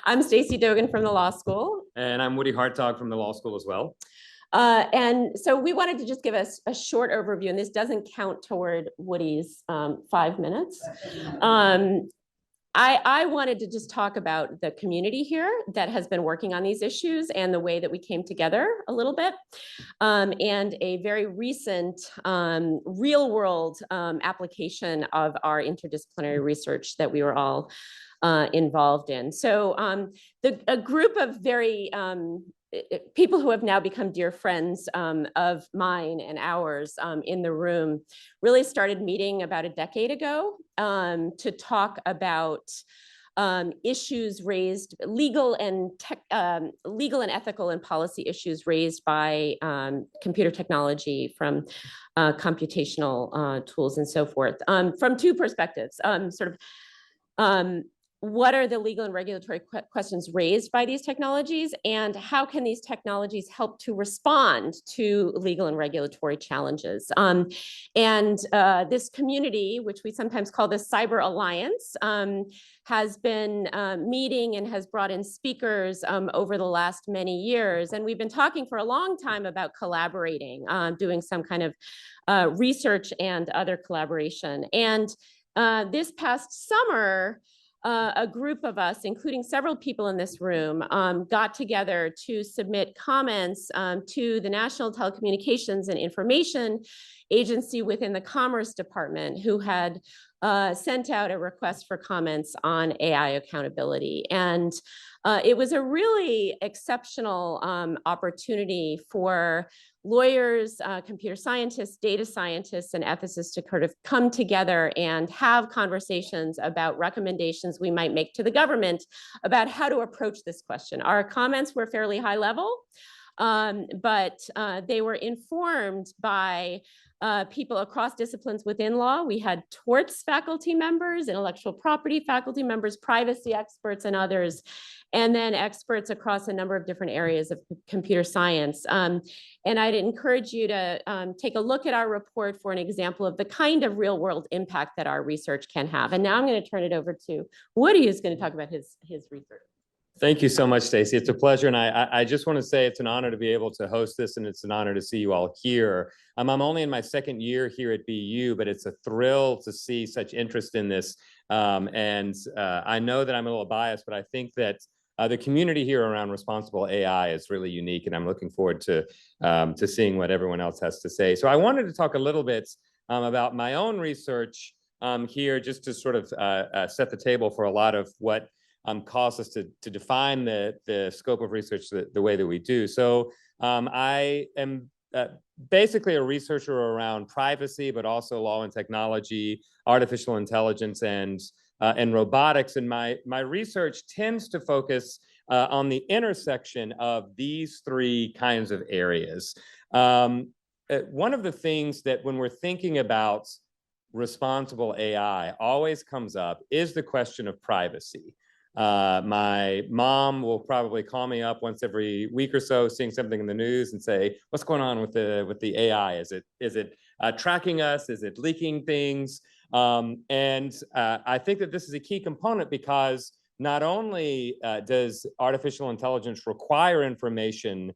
I'm Stacey Dogan from the law school. And I'm Woody Hartzog from the law school as well. And so we wanted to just give us a short overview, and this doesn't count toward Woody's 5 minutes. I wanted to just talk about the community here that has been working on these issues and the way that we came together a little bit, and a very recent real world application of our interdisciplinary research that we were all involved in. So a group of very people who have now become dear friends of mine and ours in the room really started meeting about a decade ago to talk about issues raised, legal and ethical and policy issues raised by computer technology from computational tools and so forth, from two perspectives, what are the legal and regulatory questions raised by these technologies, and how can these technologies help to respond to legal and regulatory challenges? This community, which we sometimes call the Cyber Alliance, has been meeting and has brought in speakers over the last many years. And we've been talking for a long time about collaborating, doing some kind of research and other collaboration. And this past summer, a group of us, including several people in this room, got together to submit comments to the National Telecommunications and Information Agency within the Commerce Department, who had sent out a request for comments on AI accountability. And it was a really exceptional opportunity for lawyers, computer scientists, data scientists, and ethicists to kind of come together and have conversations about recommendations we might make to the government about how to approach this question. Our comments were fairly high level, but they were informed by people across disciplines within law. We had torts faculty members, intellectual property faculty members, privacy experts, and others, and then experts across a number of different areas of computer science. And I'd encourage you to take a look at our report for an example of the kind of real world impact that our research can have. And now I'm going to turn it over to Woody, who's going to talk about his research. Thank you so much, Stacey. It's a pleasure. And I just want to say it's an honor to be able to host this, and it's an honor to see you all here. I'm only in my second year here at BU, but it's a thrill to see such interest in this. I know that I'm a little biased, but I think that the community here around responsible AI is really unique, and I'm looking forward to seeing what everyone else has to say. So I wanted to talk a little bit about my own research here, just to sort of set the table for a lot of what caused us to define the scope of research the way that we do. So I am basically a researcher around privacy, but also law and technology, artificial intelligence, and robotics. And my research tends to focus on the intersection of these three kinds of areas. One of the things that when we're thinking about responsible AI always comes up is the question of privacy. My mom will probably call me up once every week or so, seeing something in the news, and say, "What's going on with the AI? Is it tracking us? Is it leaking things?" I think that this is a key component, because not only does artificial intelligence require information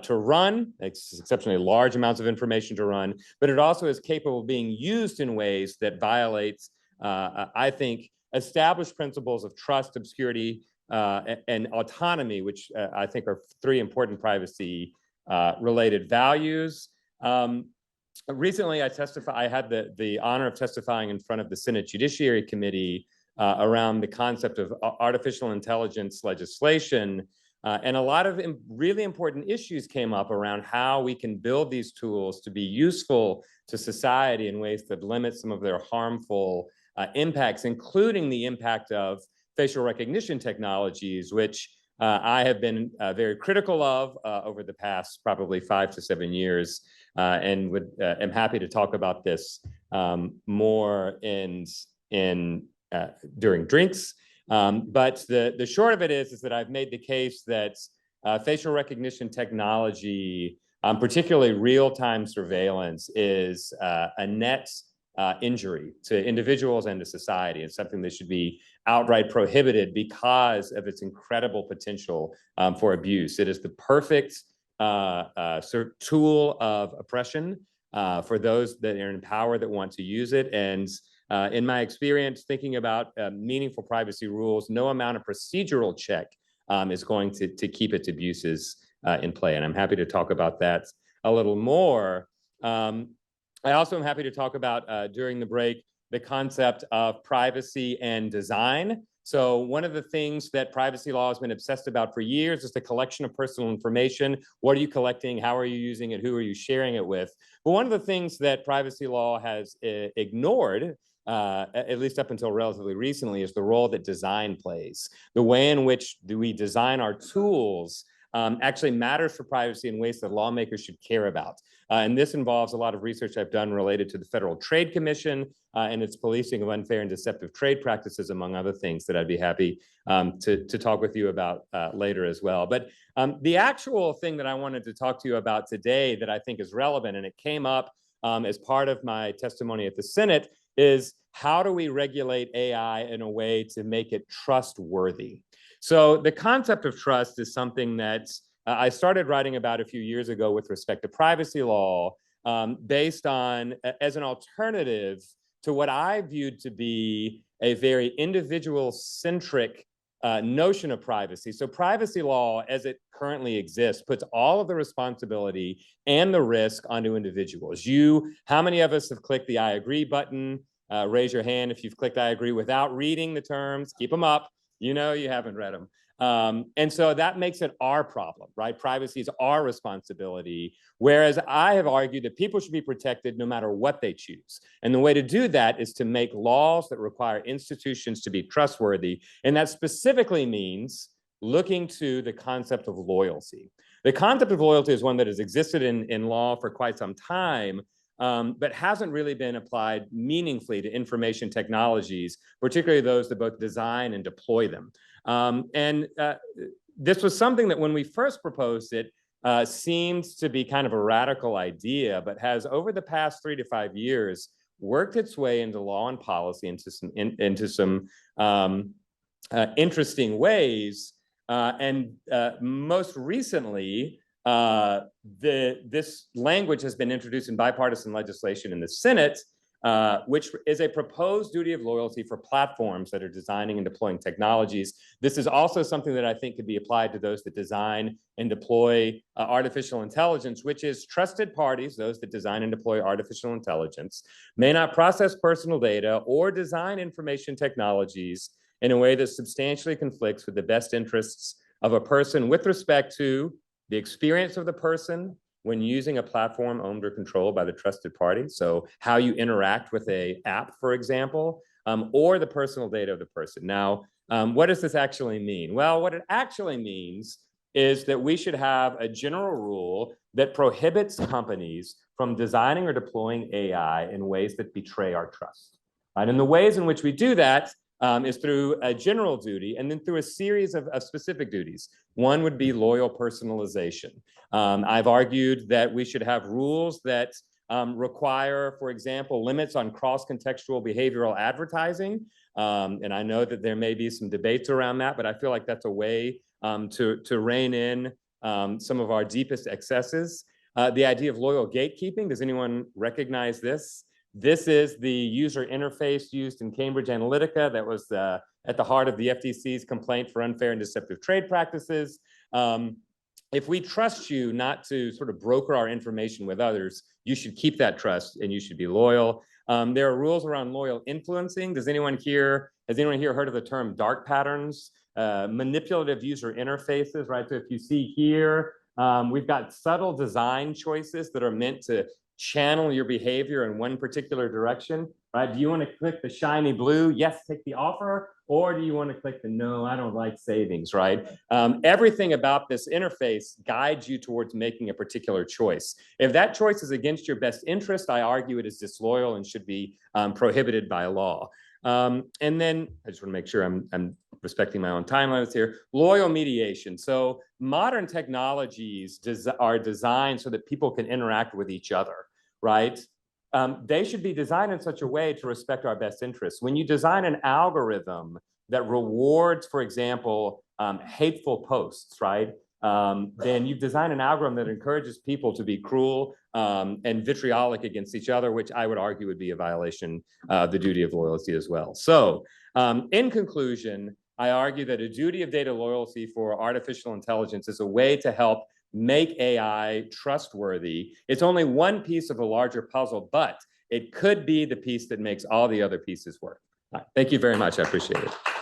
to run, exceptionally large amounts of information to run, but it also is capable of being used in ways that violates, I think, established principles of trust, obscurity, and autonomy, which I think are three important privacy related values. Recently, I had the honor of testifying in front of the Senate Judiciary Committee around the concept of artificial intelligence legislation. And a lot of really important issues came up around how we can build these tools to be useful to society in ways that limit some of their harmful impacts, including the impact of facial recognition technologies, which I have been very critical of over the past probably 5 to 7 years, and am happy to talk about this more during drinks. But the short of it is that I've made the case that facial recognition technology, particularly real-time surveillance, is a net injury to individuals and to society. It's something that should be outright prohibited because of its incredible potential for abuse. It is the perfect sort of tool of oppression for those that are in power that want to use it. And in my experience, thinking about meaningful privacy rules, no amount of procedural check is going to keep its abuses in play. And I'm happy to talk about that a little more. I also am happy to talk about, during the break, the concept of privacy and design. So one of the things that privacy law has been obsessed about for years is the collection of personal information. What are you collecting? How are you using it? Who are you sharing it with? But one of the things that privacy law has ignored, at least up until relatively recently, is the role that design plays. The way in which we design our tools actually matters for privacy in ways that lawmakers should care about. And this involves a lot of research I've done related to the Federal Trade Commission and its policing of unfair and deceptive trade practices, among other things that I'd be happy to talk with you about later as well. But the actual thing that I wanted to talk to you about today that I think is relevant, and it came up as part of my testimony at the Senate, is how do we regulate AI in a way to make it trustworthy? So the concept of trust is something that I started writing about a few years ago with respect to privacy law, based on, as an alternative to what I viewed to be a very individual-centric notion of privacy. So privacy law, as it currently exists, puts all of the responsibility and the risk onto individuals. How many of us have clicked the I agree button? Raise your hand if you've clicked I agree without reading the terms. Keep them up. You know you haven't read them. And so that makes it our problem, right? Privacy is our responsibility, whereas I have argued that people should be protected no matter what they choose. And the way to do that is to make laws that require institutions to be trustworthy. And that specifically means looking to the concept of loyalty. The concept of loyalty is one that has existed in law for quite some time, but hasn't really been applied meaningfully to information technologies, particularly those that both design and deploy them. This was something that when we first proposed it, seems to be kind of a radical idea, but has over the past 3 to 5 years worked its way into law and policy into some interesting ways. Most recently, this language has been introduced in bipartisan legislation in the Senate, which is a proposed duty of loyalty for platforms that are designing and deploying technologies. This is also something that I think could be applied to those that design and deploy artificial intelligence, which is trusted parties, those that design and deploy artificial intelligence, may not process personal data or design information technologies in a way that substantially conflicts with the best interests of a person with respect to the experience of the person when using a platform owned or controlled by the trusted party. So how you interact with an app, for example, or the personal data of the person. Now, what does this actually mean? Well, what it actually means is that we should have a general rule that prohibits companies from designing or deploying AI in ways that betray our trust. Right? And the ways in which we do that is through a general duty and then through a series of specific duties. One would be loyal personalization. I've argued that we should have rules that require, for example, limits on cross-contextual behavioral advertising. And I know that there may be some debates around that, but I feel like that's a way to rein in some of our deepest excesses. The idea of loyal gatekeeping, does anyone recognize this? This is the user interface used in Cambridge Analytica that was at the heart of the FTC's complaint for unfair and deceptive trade practices. If we trust you not to sort of broker our information with others, you should keep that trust and you should be loyal. There are rules around loyal influencing. Has anyone here heard of the term dark patterns? Manipulative user interfaces, right? So if you see here, we've got subtle design choices that are meant to channel your behavior in one particular direction, right? Do you want to click the shiny blue, yes, take the offer, or do you want to click the no, I don't like savings, right? Everything about this interface guides you towards making a particular choice. If that choice is against your best interest, I argue it is disloyal and should be prohibited by law. And then I just want to make sure I'm respecting my own timelines here. Loyal mediation. So modern technologies are designed so that people can interact with each other, right? they should be designed in such a way to respect our best interests. When you design an algorithm that rewards, for example, hateful posts, right? Then you've designed an algorithm that encourages people to be cruel and vitriolic against each other, which I would argue would be a violation of the duty of loyalty as well. So in conclusion, I argue that a duty of data loyalty for artificial intelligence is a way to help make AI trustworthy. It's only one piece of a larger puzzle, but it could be the piece that makes all the other pieces work. Thank you very much. I appreciate it.